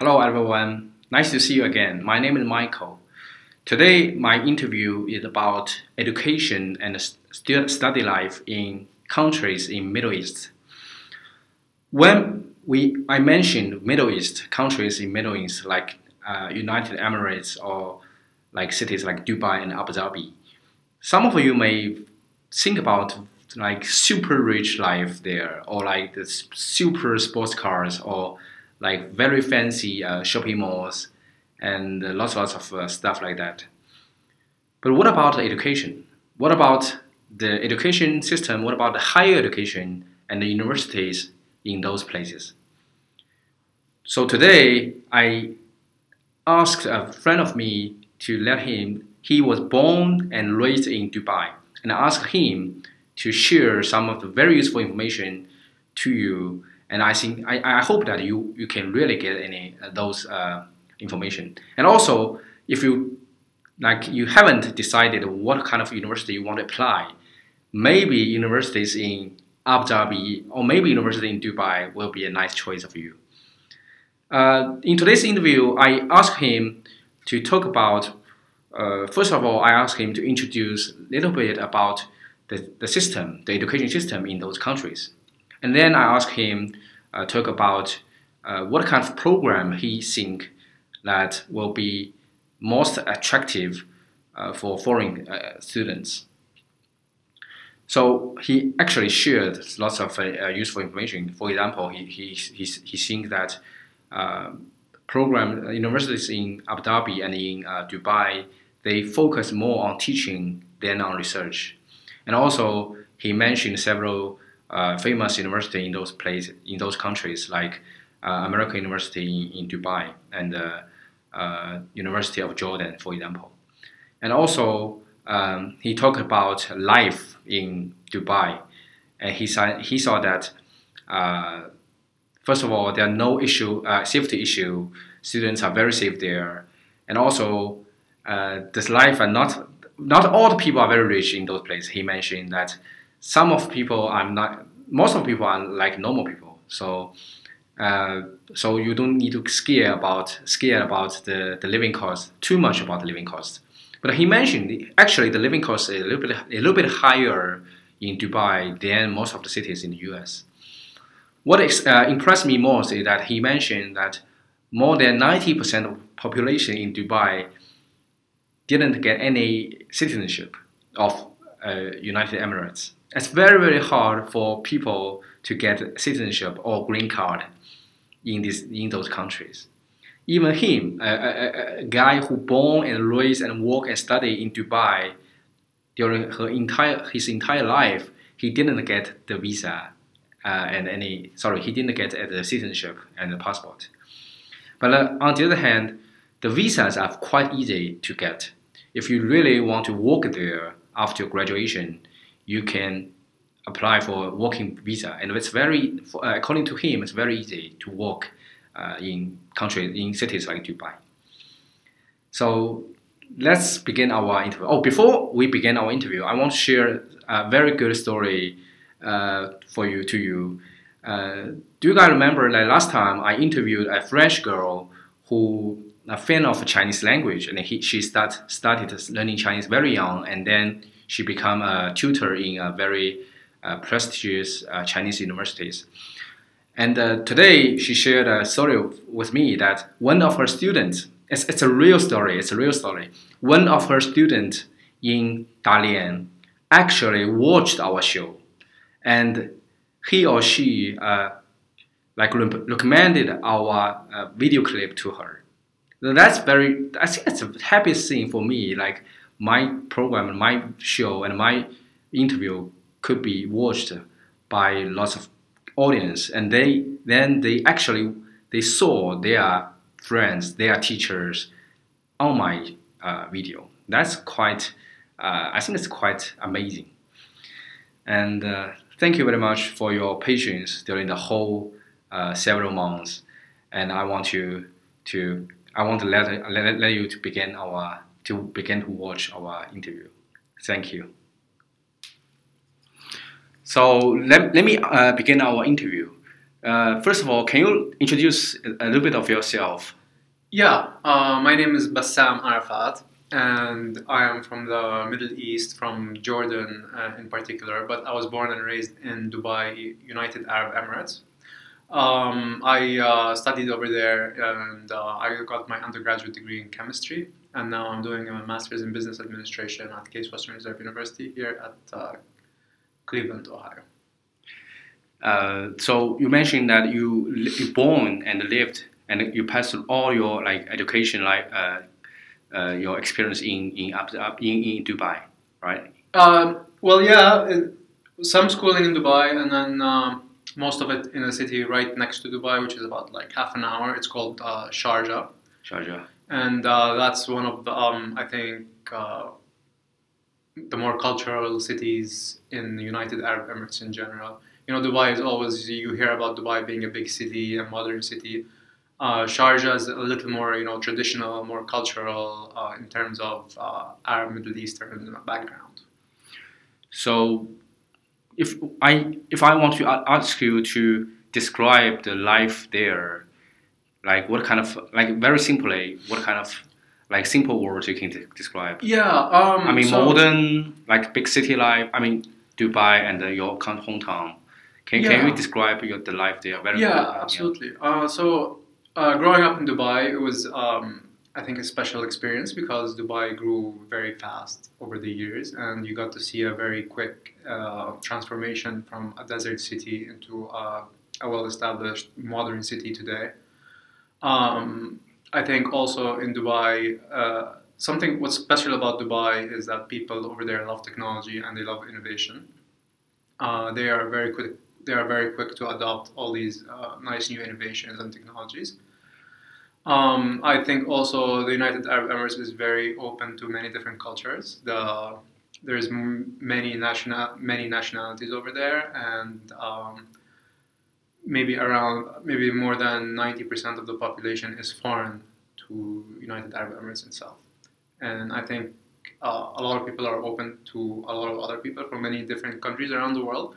Hello everyone, nice to see you again. My name is Michael. Today my interview is about education and study life in countries in Middle East. When I mentioned Middle East, countries in Middle East like United Emirates or like cities like Dubai and Abu Dhabi, some of you may think about like super rich life there, or like the super sports cars, or like very fancy shopping malls and lots of stuff like that. But what about the education? What about the education system? What about the higher education and the universities in those places? So today I asked a friend of me to let him, he was born and raised in Dubai, and I asked him to share some of the very useful information to you. And I hope that you can really get any of those information. And also, if you haven't decided what kind of university you want to apply, maybe universities in Abu Dhabi or maybe university in Dubai will be a nice choice for you. In today's interview, I asked him to talk about, first of all, I asked him to introduce a little bit about the system, the education system in those countries. And then I asked him talk about what kind of program he think that will be most attractive for foreign students. So he actually shared lots of useful information. For example, he thinks that universities in Abu Dhabi and in Dubai, they focus more on teaching than on research. And also, he mentioned several famous universities in those countries, like American University in Dubai and University of Jordan, for example. And also, he talked about life in Dubai, and he saw that first of all, there are no safety issue. Students are very safe there, and also this life are not all the people are very rich in those places. He mentioned that most of the people are like normal people. So so you don't need to scare about the living cost too much about the living cost. But he mentioned actually the living cost is a little bit higher in Dubai than most of the cities in the US. What impressed me most is that he mentioned that more than 90% of population in Dubai didn't get any citizenship of United Emirates. It's very, very hard for people to get citizenship or green card in those countries. Even him, a guy who born and raised and work and study in Dubai during his entire life, he didn't get the visa he didn't get the citizenship and the passport. But on the other hand, the visas are quite easy to get. If you really want to work there after graduation, you can apply for a working visa, and it's according to him, it's very easy to work in cities like Dubai. So let's begin our interview. Oh, before we begin our interview, I want to share a very good story to you. Do you guys remember that last time I interviewed a French girl who a fan of Chinese language, and she started learning Chinese very young, and then she became a tutor in a very prestigious Chinese universities. And today she shared a story with me that one of her students, it's a real story, one of her students in Dalian actually watched our show, and he or she recommended our video clip to her. I think that's the happiest thing for me. Like my program, my show, and my interview could be watched by lots of audience, and they saw their friends, their teachers on my video. That's quite, I think it's quite amazing. And thank you very much for your patience during the whole several months. And I want to let you begin to watch our interview. Thank you. So let me begin our interview. First of all, can you introduce a little bit of yourself? Yeah, my name is Bassam Arafat, and I am from the Middle East, from Jordan in particular, but I was born and raised in Dubai, United Arab Emirates. I studied over there, and I got my undergraduate degree in chemistry, and now I'm doing a master's in business administration at Case Western Reserve University here at Cleveland, Ohio. So you mentioned that you born and lived and you passed through all your education, your experience in Dubai, right? Well, yeah, some schooling in Dubai, and then most of it in a city right next to Dubai, which is about half an hour. It's called Sharjah. Sharjah. And that's one of the I think the more cultural cities in the United Arab Emirates in general. You know, Dubai is always, you hear about Dubai being a big city, a modern city. Sharjah is a little more, traditional, more cultural in terms of Arab Middle Eastern background. So, if I want to ask you to describe the life there, what kind of, very simply, what kind of simple words you can describe? Yeah. Modern, big city life. Dubai and your hometown. Can you describe the life there? Absolutely. Growing up in Dubai, it was, I think, a special experience because Dubai grew very fast over the years, and you got to see a very quick transformation from a desert city into a well-established modern city today. I think also in Dubai, what's special about Dubai is that people over there love technology and they love innovation. They are very quick to adopt all these nice new innovations and technologies. I think also the United Arab Emirates is very open to many different cultures. There's many nationalities over there, and maybe more than 90% of the population is foreign to United Arab Emirates itself. And I think a lot of people are open to a lot of other people from many different countries around the world.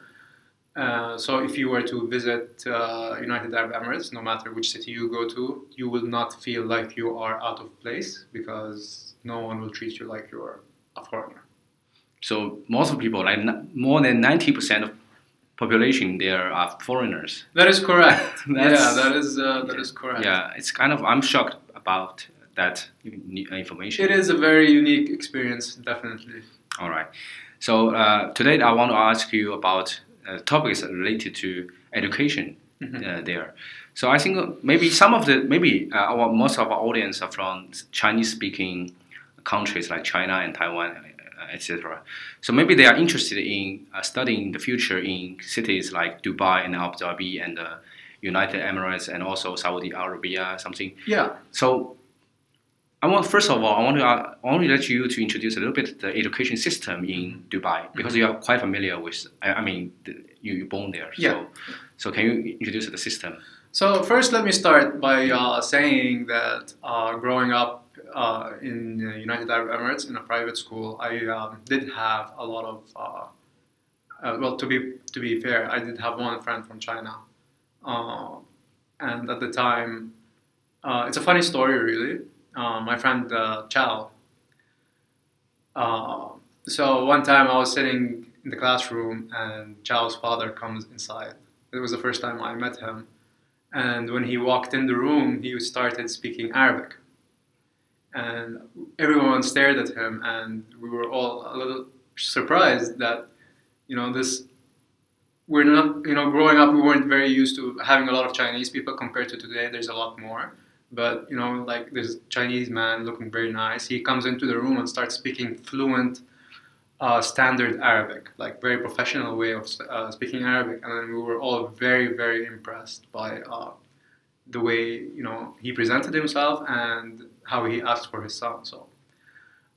So if you were to visit United Arab Emirates, no matter which city you go to, you will not feel like you are out of place because no one will treat you like you're a foreigner. So most of the people, more than 90% of population there are foreigners. That is correct. That is correct. Yeah, it's kind of, I'm shocked about that information. It is a very unique experience, definitely. All right. So today I want to ask you about topics related to education there. So I think maybe most of our audience are from Chinese-speaking countries like China and Taiwan, etc. So maybe they are interested in studying in the future in cities like Dubai and Abu Dhabi and United Emirates and also Saudi Arabia, something. Yeah. So first of all, I want to let you to introduce a little bit the education system in Dubai because you are quite familiar with. You born there. Yeah. So can you introduce the system? So first, let me start by saying that growing up in the United Arab Emirates in a private school, I did have a lot of. Well, to be fair, I did have one friend from China, and at the time, it's a funny story, really. My friend Chow. So one time I was sitting in the classroom and Chow's father comes inside. It was the first time I met him. And when he walked in the room, he started speaking Arabic. And everyone stared at him, and we were all a little surprised that, we're not, growing up, we weren't very used to having a lot of Chinese people compared to today. There's a lot more. But, this Chinese man looking very nice, he comes into the room and starts speaking fluent standard Arabic, very professional way of speaking Arabic. And then we were all very, very impressed by the way, he presented himself and how he asked for his son. So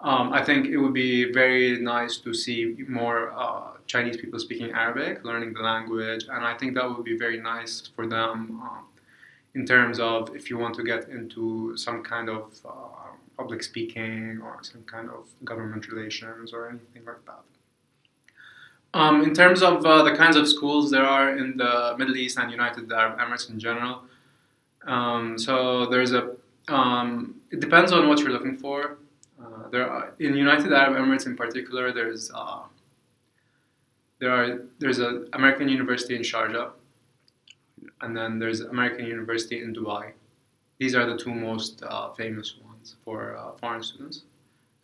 I think it would be very nice to see more Chinese people speaking Arabic, learning the language. And I think that would be very nice for them in terms of if you want to get into some kind of public speaking or some kind of government relations or anything like that. In terms of the kinds of schools there are in the Middle East and United Arab Emirates in general, so there's a it depends on what you're looking for. There are, in United Arab Emirates in particular, there's an American University in Sharjah, and then there's American University in Dubai. These are the two most famous ones for foreign students,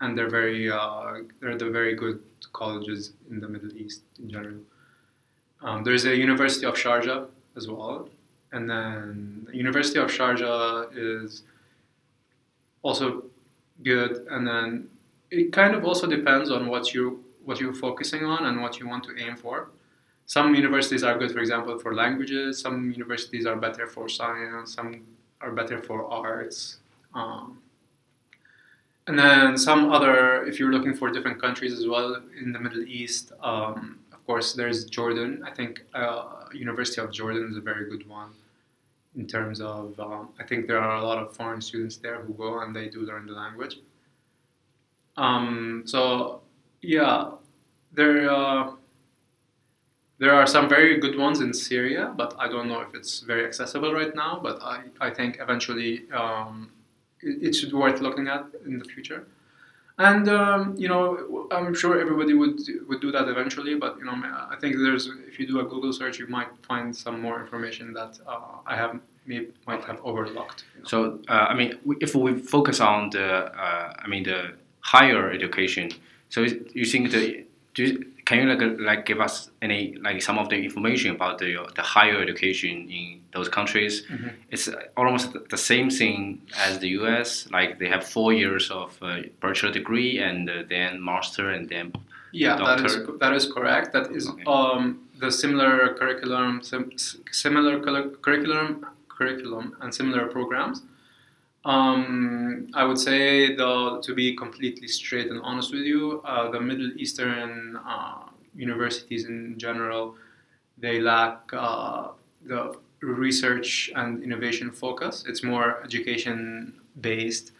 and they're the very good colleges in the Middle East in general. There's a University of Sharjah as well, and then the University of Sharjah is also good, and then it kind of also depends on what you're focusing on and what you want to aim for. Some universities are good, for example, for languages. Some universities are better for science. Some are better for arts. And then some other, if you're looking for different countries as well in the Middle East, of course, there's Jordan. I think University of Jordan is a very good one in terms of, I think there are a lot of foreign students there who go and they do learn the language. So yeah, there are some very good ones in Syria, but I don't know if it's very accessible right now, but I think eventually it should be worth looking at in the future. And you know, I'm sure everybody would do that eventually, but you know, I think if you do a Google search, you might find some more information that might have overlooked. You know? So I mean, if we focus on the higher education, so you think can you give us any some of the information about the higher education in those countries? Mm-hmm. It's almost the same thing as the US. Like they have 4 years of bachelor degree and then master and then doctor. That is correct. That is okay. The similar curriculum, curriculum and similar programs. I would say, though, to be completely straight and honest with you, the Middle Eastern universities in general, they lack the research and innovation focus. It's more education based,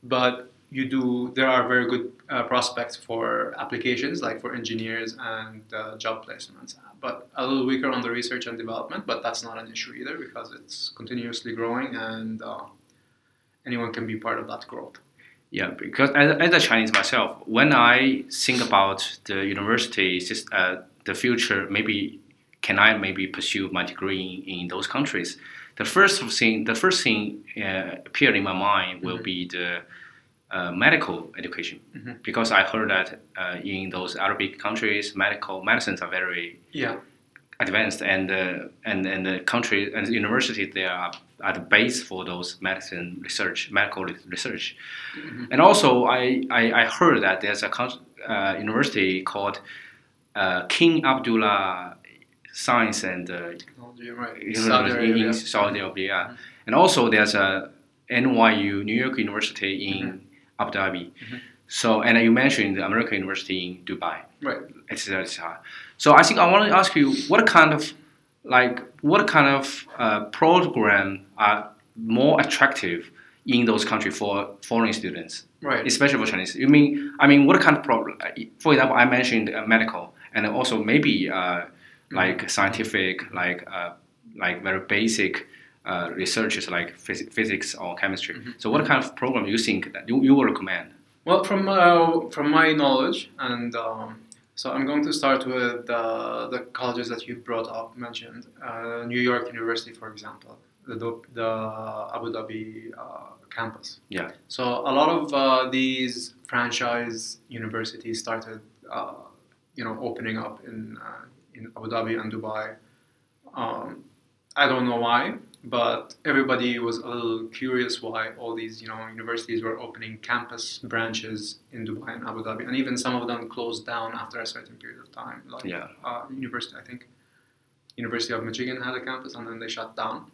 but there are very good prospects for applications, like for engineers and job placements, but a little weaker on the research and development, but that's not an issue either because it's continuously growing and anyone can be part of that growth. Yeah, because as a Chinese myself, when I think about the university, the future, can I pursue my degree in those countries? The first thing appeared in my mind will be the medical education, mm-hmm. because I heard that in those Arabic countries, medicines are very advanced, and the country and the universities there are the base for those medical research. Mm-hmm. And also I heard that there's a university called King Abdullah Science and Technology, right? in Saudi Arabia. Mm-hmm. And also there's a NYU, New York University in mm-hmm. Abu Dhabi. Mm-hmm. So, and you mentioned the American University in Dubai, right? Etc. So I think I want to ask you, what kind of program are more attractive in those countries for foreign students, right? Especially for Chinese. I mean, what kind of program? For example, I mentioned medical, and also maybe like scientific, like very basic researches like physics or chemistry. Mm-hmm. So, what kind of program you think that you will recommend? Well, from my knowledge, and so I'm going to start with the colleges that you mentioned. New York University, for example, the Abu Dhabi campus. Yeah. So a lot of these franchise universities started, opening up in Abu Dhabi and Dubai. I don't know why, but everybody was a little curious why all these, universities were opening campus branches in Dubai and Abu Dhabi, and even some of them closed down after a certain period of time. Like University of Michigan had a campus, and then they shut down.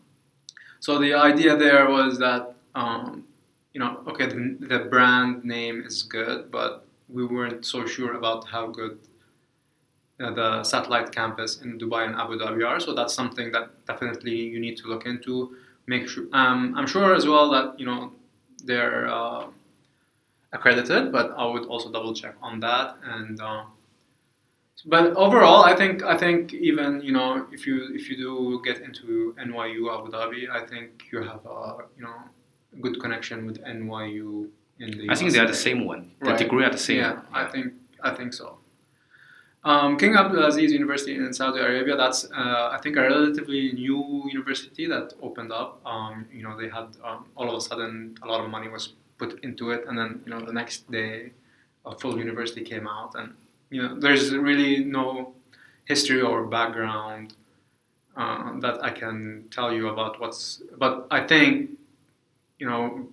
So the idea there was that, okay, the brand name is good, but we weren't so sure about how good the satellite campus in Dubai and Abu Dhabi are. So that's something that definitely you need to look into. Make sure. I'm sure as well that they're accredited, but I would also double check on that. And But overall, I think even if you do get into NYU Abu Dhabi, I think you have a good connection with NYU in the. I think they are the same one. The Right. degree are the same. Yeah, I think so. King Abdulaziz University in Saudi Arabia. That's I think a relatively new university that opened up. They had all of a sudden a lot of money was put into it, and then the next day a full university came out, and there's really no history or background that I can tell you about what's. But I think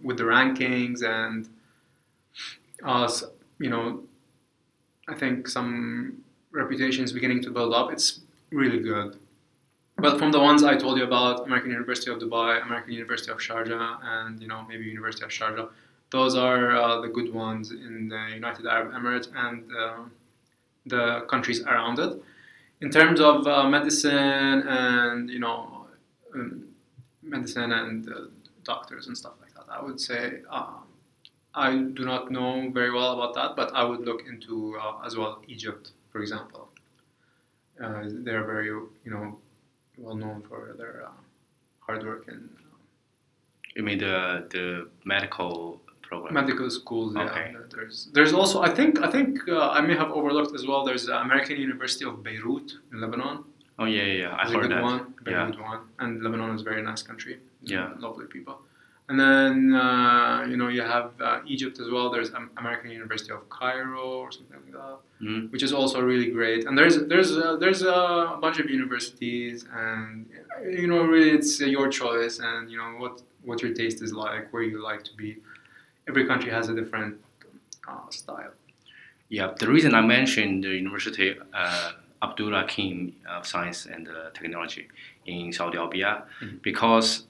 with the rankings and I think some reputation is beginning to build up. It's really good. But from the ones I told you about, American University of Dubai, American University of Sharjah, and maybe University of Sharjah, those are the good ones in the United Arab Emirates and the countries around it. In terms of medicine and medicine and doctors and stuff like that, I would say I do not know very well about that, but I would look into as well Egypt, for example. They're very well known for their hard work and. You mean the medical program? Medical schools. Okay. Yeah. There's also I think I may have overlooked as well. There's the American University of Beirut in Lebanon. Oh yeah. I It's heard a good that. one, very good one. And Lebanon is a very nice country. Yeah. Lovely people. And then you have Egypt as well. There's American University of Cairo or something like that, which is also really great. And there's a bunch of universities, and really it's your choice, and what your taste is like, where you like to be. Every country has a different style. Yeah, the reason I mentioned the University Abdul Hakim of Science and Technology in Saudi Arabia, because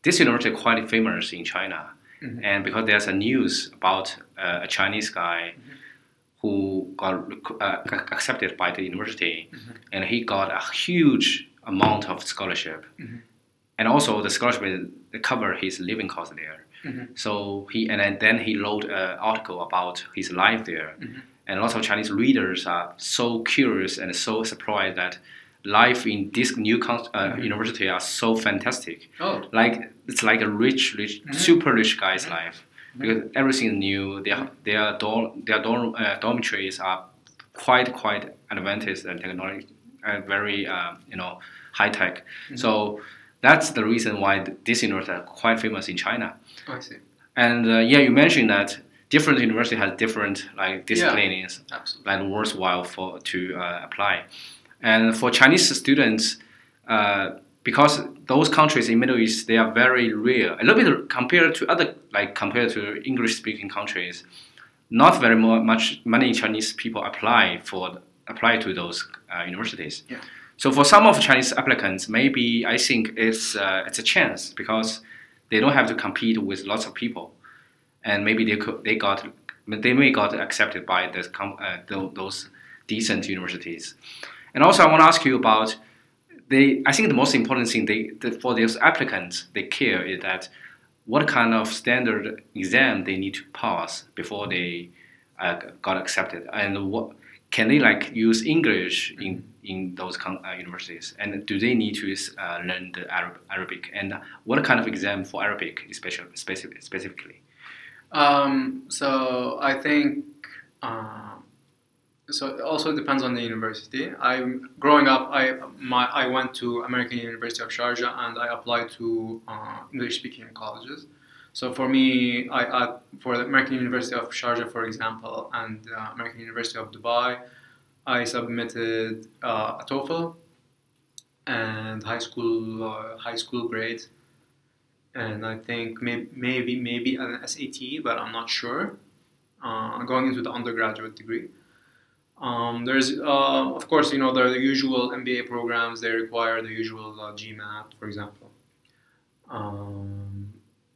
this university is quite famous in China, and because there's a news about a Chinese guy who got accepted by the university, and he got a huge amount of scholarship, and also the scholarship cover his living cost there. So then he wrote an article about his life there, and lots of Chinese readers are so curious and so surprised that life in this new university are so fantastic. Oh. Like it's like a rich, super rich guy's life, because everything is new. Their dormitories are quite advanced and technology, very high tech. So that's the reason why this university are quite famous in China. Oh, I see. And you mentioned that different university has different disciplines that worthwhile to apply. And for Chinese students, because those countries in Middle East, they are very rare. A little bit compared to English-speaking countries, not very many Chinese people apply to those universities. Yeah. So for some of Chinese applicants, maybe I think it's a chance, because they don't have to compete with lots of people, and maybe they may got accepted by those decent universities. And also, I want to ask you about I think the most important thing for those applicants they care is that what kind of standard exam they need to pass before they got accepted, and what can they use English in those universities, and do they need to learn the Arabic, and what kind of exam for Arabic specifically? So I think. So it also depends on the university. Growing up, I went to American University of Sharjah, and I applied to English-speaking colleges. So for me, for the American University of Sharjah, for example, and American University of Dubai, I submitted a TOEFL and high school grades, and I think maybe an SAT, but I'm not sure. Going into the undergraduate degree. There's, of course, there are the usual MBA programs. They require the usual GMAT, for example.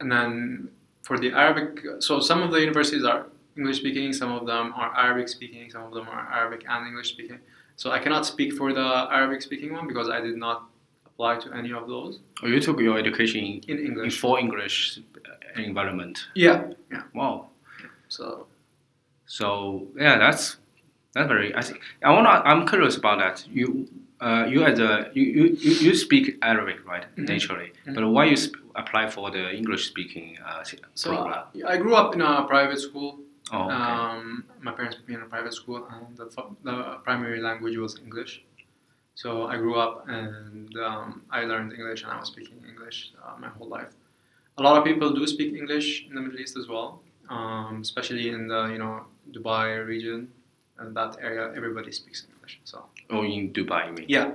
And then for the Arabic, so some of the universities are English speaking, some of them are Arabic speaking, some of them are Arabic and English speaking. So I cannot speak for the Arabic speaking one because I did not apply to any of those. Oh, you took your education in English. In full English environment. Yeah. Wow. So yeah, That's very. I'm curious about that. You speak Arabic, right? Naturally, but why you apply for the English speaking program? I grew up in a private school. Oh, okay. My parents put me in a private school, and the primary language was English. So I grew up and I learned English, and I was speaking English my whole life. A lot of people do speak English in the Middle East as well, especially in the Dubai region and that area. Everybody speaks English. So. Oh, in Dubai, you mean? Yeah.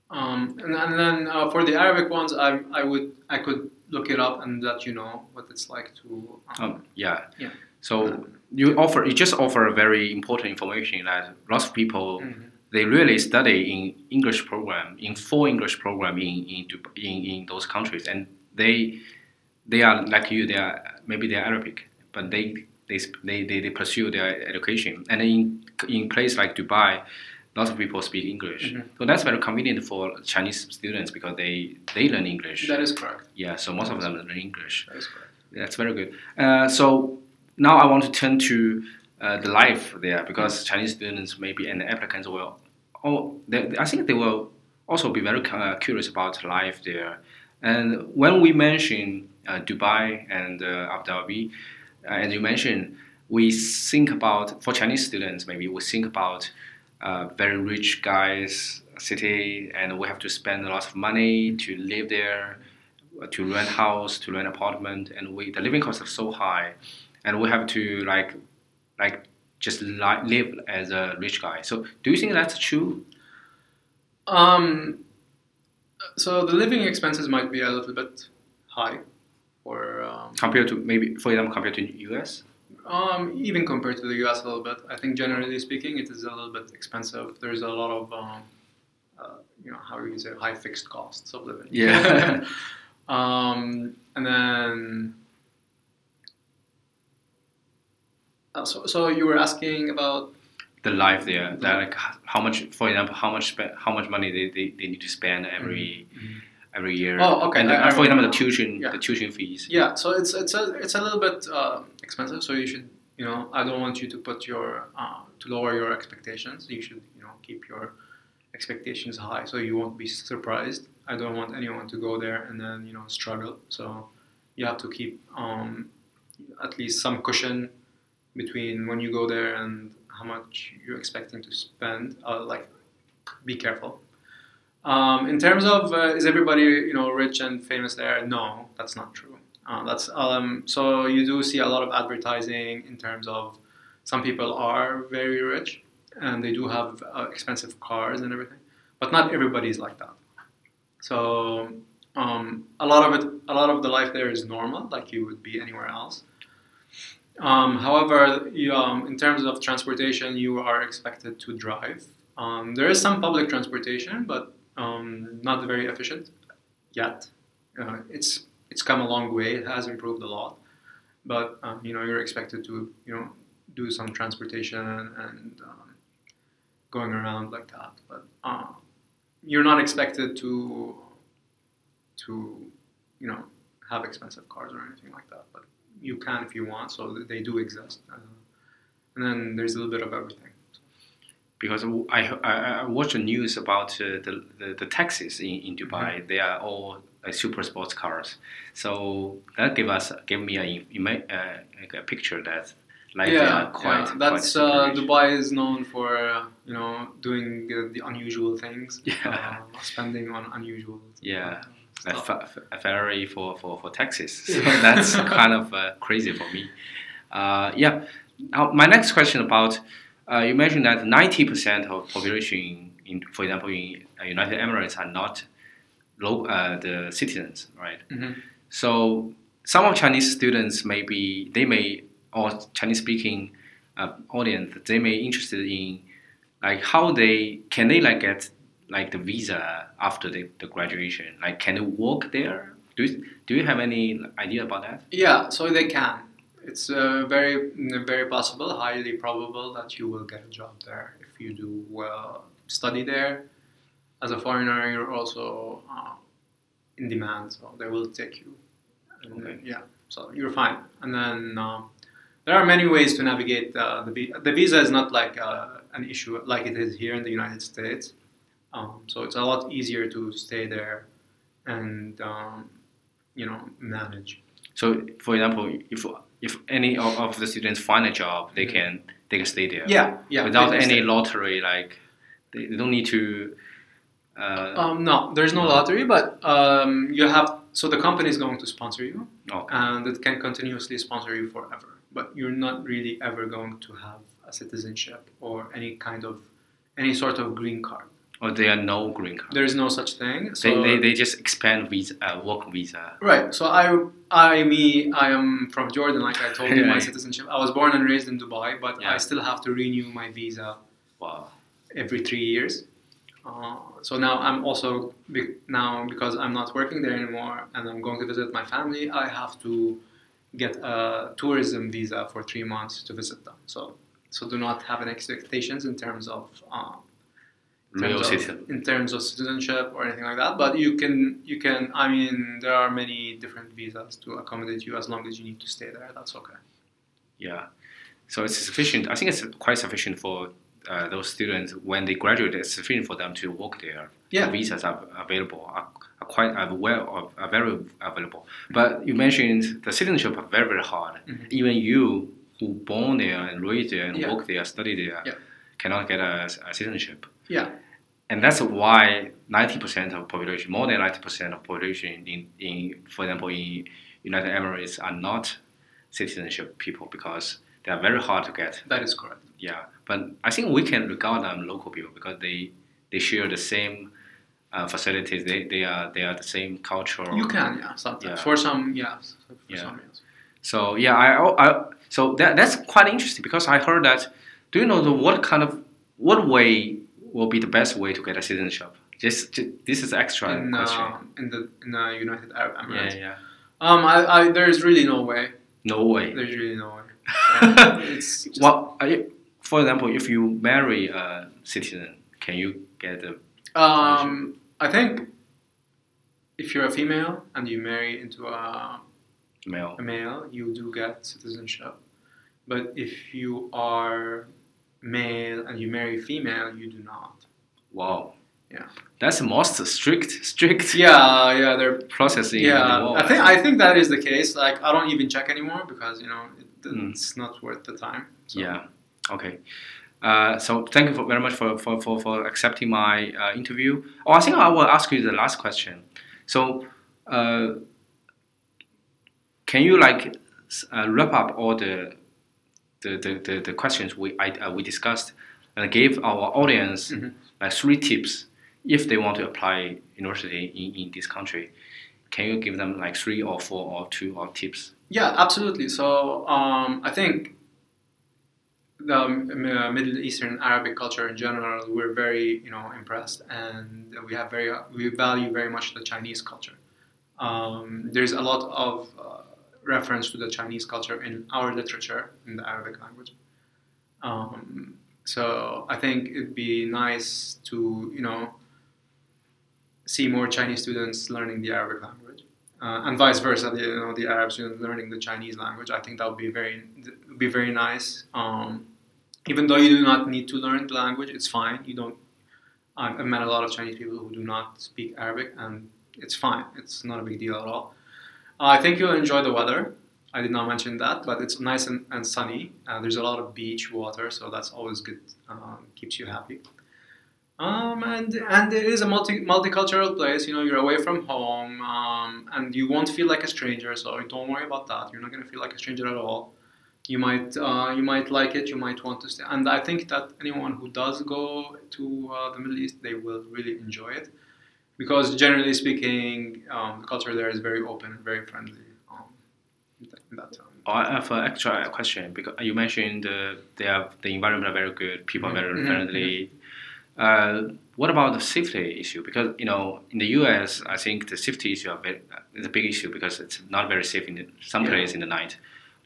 And then for the Arabic ones, I could look it up and let you know what it's like to. Yeah. Yeah. So you just offer very important information that lots of people they really study in English program, in full English program in those countries, and they are like you. Maybe they are Arabic, but they pursue their education, and in place like Dubai, lots of people speak English. So that's very convenient for Chinese students because they learn English. That is correct. Yeah, so most of them learn English. That is correct. That's very good. So now I want to turn to the life there because Chinese students maybe and applicants will. I think they will also be very curious about life there. And when we mention Dubai and Abu Dhabi, as you mentioned, we think about, for Chinese students, maybe we think about very rich guys city, and we have to spend a lot of money to live there, to rent house, to rent apartment, and the living costs are so high, and we have to just live as a rich guy. So do you think that's true? So the living expenses might be a little bit high, or compared to maybe, for example, compared to US. Even compared to the US a little bit. I think generally speaking, it is a little bit expensive. There's a lot of how do you say, high fixed costs of living. Yeah. And then so you were asking about the life there, like how much, for example, how much money they need to spend every year. Oh, okay. And for example, the tuition fees. Yeah, so it's a little bit expensive. So you should, I don't want you to put to lower your expectations. You should, keep your expectations high so you won't be surprised. I don't want anyone to go there and then struggle. So you have to keep at least some cushion between when you go there and how much you're expecting to spend. Be careful. In terms of is everybody rich and famous there? No, that's not true. So you do see a lot of advertising in terms of some people are very rich and they do have expensive cars and everything, but not everybody's like that. So a lot of the life there is normal, like you would be anywhere else. However, in terms of transportation, you are expected to drive. There is some public transportation, but not very efficient yet. It's come a long way. It has improved a lot, but you're expected to do some transportation and going around like that. But you're not expected to have expensive cars or anything like that. But you can if you want. So they do exist, and then there's a little bit of everything. Because I watched the news about the taxis in Dubai. They are all super sports cars. So that gave me a picture that they are quite. Yeah. That's quite Dubai is known for doing the unusual things. Yeah. Spending on unusual. Yeah. Stuff. A Ferrari for taxis. So that's kind of crazy for me. Yeah. Now my next question about. You mentioned that 90% of population, for example, in United Emirates are not the citizens, right? So some of Chinese students or Chinese-speaking audience, they may be interested in how can they get the visa after the graduation? Can they work there? Do you have any idea about that? Yeah, so they can. It's very, very possible, highly probable that you will get a job there if you do study there. As a foreigner, you're also in demand, so they will take you. And, okay. Yeah, so you're fine. And then there are many ways to navigate the visa. Is not like an issue like it is here in the United States. So it's a lot easier to stay there and manage. So, for example, if any of the students find a job, they can stay there. Yeah. Without any lottery, like they don't need to. No, there's no lottery, but you have. So the company is going to sponsor you, and it can continuously sponsor you forever. But you're not really ever going to have a citizenship or any sort of green card. Or there are no green card. There is no such thing. So they just expand visa, work visa. Right. So I am from Jordan, like I told you, my citizenship. I was born and raised in Dubai, but I still have to renew my visa. Wow. Every 3 years. So now I'm also because I'm not working there anymore and I'm going to visit my family. I have to get a tourism visa for 3 months to visit them. So do not have any expectations in terms of citizenship or anything like that. But you can. I mean, there are many different visas to accommodate you as long as you need to stay there. That's okay. Yeah. So it's sufficient. I think it's quite sufficient for those students when they graduate. It's sufficient for them to work there. Yeah. The visas are available. Are very available. But you mentioned the citizenship are very, very hard. Mm-hmm. Even you who born there and raised there and work there, study there, cannot get a citizenship. Yeah. And that's why 90% of population, more than 90% of population in, for example, in United Emirates are not citizenship people because they are very hard to get. That is correct. Yeah, but I think we can regard them local people because they share the same facilities. They are the same culture. You can, sometimes. Yeah. For some, yes. For some, yes. So so that's quite interesting because I heard that. Do you know what way will be the best way to get a citizenship? This is extra question. In the United Arab Emirates. Yeah. There is really no way. No way. There's really no way. It's just, for example, if you marry a citizen, can you get a I think if you're a female and you marry into a male, you do get citizenship. But if you are male and you marry female, you do not. Wow. Yeah. That's the most strict. Yeah, they're processing. Yeah, I think that is the case. Like I don't even check anymore because it's not worth the time. So. Yeah. Okay. So thank you very much for accepting my interview. I think I will ask you the last question. So, can you wrap up all the questions we discussed and give our audience 3 tips if they want to apply university in this country? Can you give them 3 or 4 or 2 or tips? Yeah, absolutely. So I think the Middle Eastern Arabic culture in general, we're very impressed, and we value very much the Chinese culture. There's a lot of reference to the Chinese culture in our literature in the Arabic language. So I think it'd be nice to see more Chinese students learning the Arabic language, and vice versa. The Arab students learning the Chinese language. I think that would be very nice. Even though you do not need to learn the language, it's fine. I've met a lot of Chinese people who do not speak Arabic, and it's fine. It's not a big deal at all. I think you'll enjoy the weather. I did not mention that, but it's nice and sunny. There's a lot of beach water, so that's always good. Keeps you happy. And it is a multicultural place. You're away from home, and you won't feel like a stranger. So don't worry about that. You're not going to feel like a stranger at all. You might like it. You might want to stay. And I think that anyone who does go to the Middle East, they will really enjoy it, because generally speaking, the culture there is very open and very friendly. In that time. I have an extra question because you mentioned the environment are very good, people are very friendly. What about the safety issue? Because in the US, I think the safety issue is a big issue because it's not very safe in some places in the night.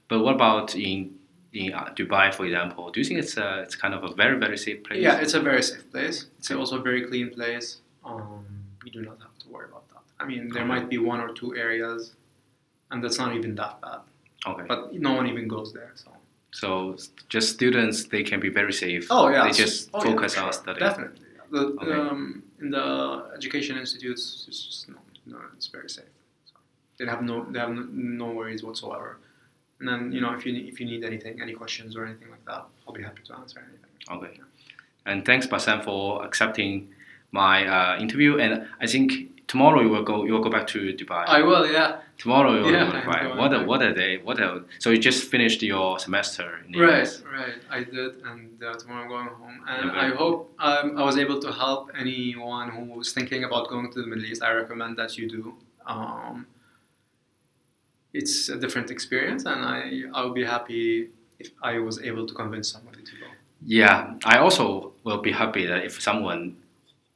But what about in Dubai, for example? Do you think it's kind of a very, very safe place? Yeah, it's a very safe place. It's also a very clean place. You do not have to worry about that. I mean, there might be 1 or 2 areas, and that's not even that bad. Okay. But no one even goes there. So So just students, they can be very safe. Oh yeah. They just focus on studying. Definitely. In the education institutes, it's just it's very safe. So they have no worries whatsoever. And then if you need anything, any questions or anything like that, I'll be happy to answer anything. Okay. And thanks, Bassam, for accepting my interview. And I think tomorrow you will go back to Dubai. I will, yeah. Tomorrow you will go to Dubai. What a day! So you just finished your semester in the US. Right. I did, and tomorrow I'm going home. And I hope I was able to help anyone who was thinking about going to the Middle East. I recommend that you do. It's a different experience, and I'll be happy if I was able to convince somebody to go. Yeah, I also will be happy that if someone,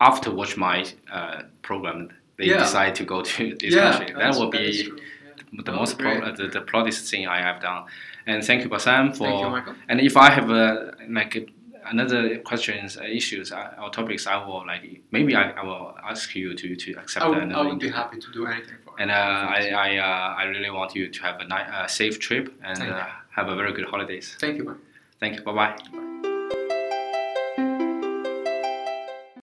after watch my program, they decide to go to this country. That will be the most the proudest thing I have done. And thank you, Bassam, for. Thank you, Michael. And if I have another questions, issues, or topics, I will maybe I will ask you to accept. I would be happy to do anything for. And I really want you to have a safe trip and have a very good holidays. Thank you, man. Thank you. Bye bye.